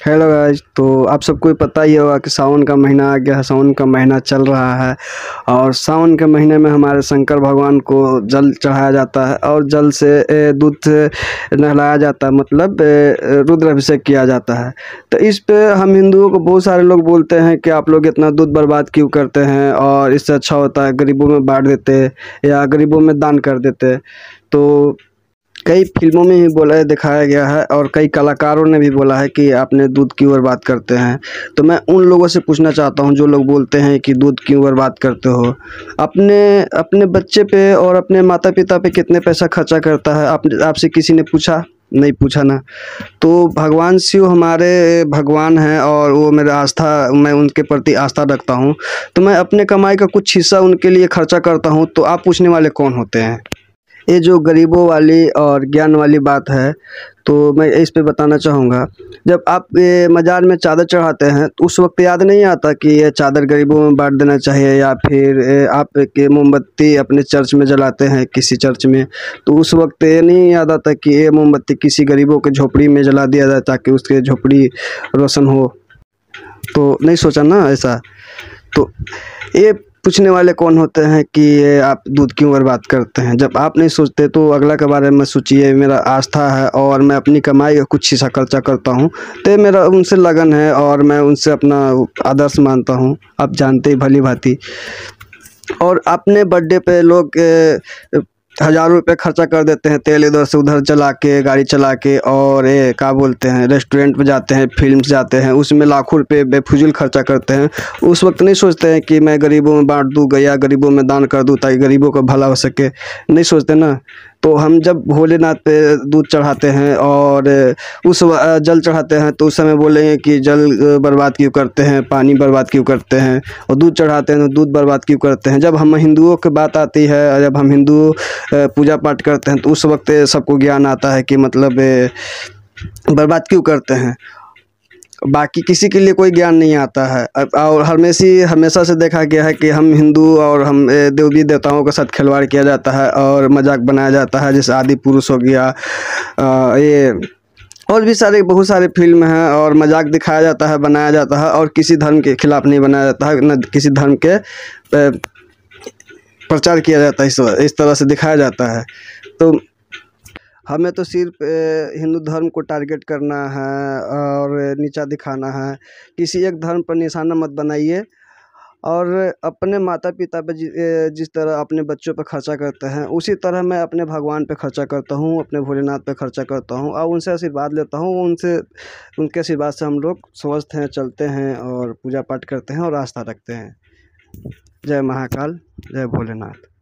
Hello guys. तो आप सबको पता ही होगा कि सावन का महीना आ गया है। सावन का महीना चल रहा है और सावन के महीने में हमारे शंकर भगवान को जल चढ़ाया जाता है और जल से दूध से नहलाया जाता है, मतलब रुद्र अभिषेक किया जाता है। तो इस पे हम हिंदुओं को बहुत सारे लोग बोलते हैं कि आप लोग इतना दूध बर्बाद क्यों करते हैं, और इससे अच्छा होता है गरीबों में बांट देते या गरीबों में दान कर देते। तो कई फिल्मों में भी बोला है, दिखाया गया है, और कई कलाकारों ने भी बोला है कि आपने दूध क्यों बर्बाद करते हैं। तो मैं उन लोगों से पूछना चाहता हूं जो लोग बोलते हैं कि दूध क्यों बर्बाद करते हो। अपने अपने बच्चे पे और अपने माता पिता पे कितने पैसा खर्चा करता है, आपसे किसी ने पूछा? नहीं पूछा ना। तो भगवान शिव हमारे भगवान हैं और वो मेरा आस्था, मैं उनके प्रति आस्था रखता हूँ। तो मैं अपने कमाई का कुछ हिस्सा उनके लिए खर्चा करता हूँ। तो आप पूछने वाले कौन होते हैं? ये जो गरीबों वाली और ज्ञान वाली बात है, तो मैं इस पे बताना चाहूँगा। जब आप ये मज़ार में चादर चढ़ाते हैं तो उस वक्त याद नहीं आता कि ये चादर गरीबों में बांट देना चाहिए, या फिर आप एक मोमबत्ती अपने चर्च में जलाते हैं किसी चर्च में, तो उस वक्त ये नहीं याद आता कि ये मोमबत्ती किसी गरीबों के झोपड़ी में जला दिया जाए ताकि उसके झोपड़ी रोशन हो। तो नहीं सोचा ना ऐसा। तो ये पूछने वाले कौन होते हैं कि ये आप दूध क्यों बर्बाद करते हैं? जब आप नहीं सोचते तो अगला के बारे में सोचिए। मेरा आस्था है और मैं अपनी कमाई का कुछ हिस्सा खर्चा करता हूँ, तो ये मेरा उनसे लगन है और मैं उनसे अपना आदर्श मानता हूँ। आप जानते ही भली भांति। और अपने बर्थडे पे लोग हज़ारों रुपये खर्चा कर देते हैं, तेल इधर से उधर चला के, गाड़ी चला के, और ये क्या बोलते हैं, रेस्टोरेंट पे जाते हैं, फिल्म्स जाते हैं, उसमें लाखों रुपये बेफिजूल खर्चा करते हैं। उस वक्त नहीं सोचते हैं कि मैं गरीबों में बांट दूँ या गरीबों में दान कर दूँ ताकि गरीबों का भला हो सके। नहीं सोचते ना। तो हम जब भोलेनाथ पे दूध चढ़ाते हैं और जल चढ़ाते हैं तो उस समय बोलेंगे कि जल बर्बाद क्यों करते हैं, पानी बर्बाद क्यों करते हैं, और दूध चढ़ाते हैं तो दूध बर्बाद क्यों करते हैं। जब हम हिंदुओं की बात आती है, जब हम हिंदू पूजा पाठ करते हैं तो उस वक्त सबको ज्ञान आता है कि मतलब बर्बाद क्यों करते हैं। बाकी किसी के लिए कोई ज्ञान नहीं आता है। और हमेशा से देखा गया है कि हम हिंदू और हम देवी देवताओं के साथ खिलवाड़ किया जाता है और मजाक बनाया जाता है, जैसे आदि पुरुष हो गया, ये और भी सारे बहुत सारे फिल्म हैं, और मजाक दिखाया जाता है, बनाया जाता है, और किसी धर्म के खिलाफ नहीं बनाया जाता है, न किसी धर्म के प्रचार किया जाता है। इस तरह से दिखाया जाता है। तो हमें तो सिर्फ हिंदू धर्म को टारगेट करना है और नीचा दिखाना है। किसी एक धर्म पर निशाना मत बनाइए। और अपने माता पिता पे जिस तरह अपने बच्चों पे खर्चा करते हैं, उसी तरह मैं अपने भगवान पे खर्चा करता हूँ, अपने भोलेनाथ पे खर्चा करता हूँ और उनसे आशीर्वाद लेता हूँ। उनके आशीर्वाद से हम लोग स्वस्थ हैं, चलते हैं और पूजा पाठ करते हैं और आस्था रखते हैं। जय महाकाल, जय भोलेनाथ।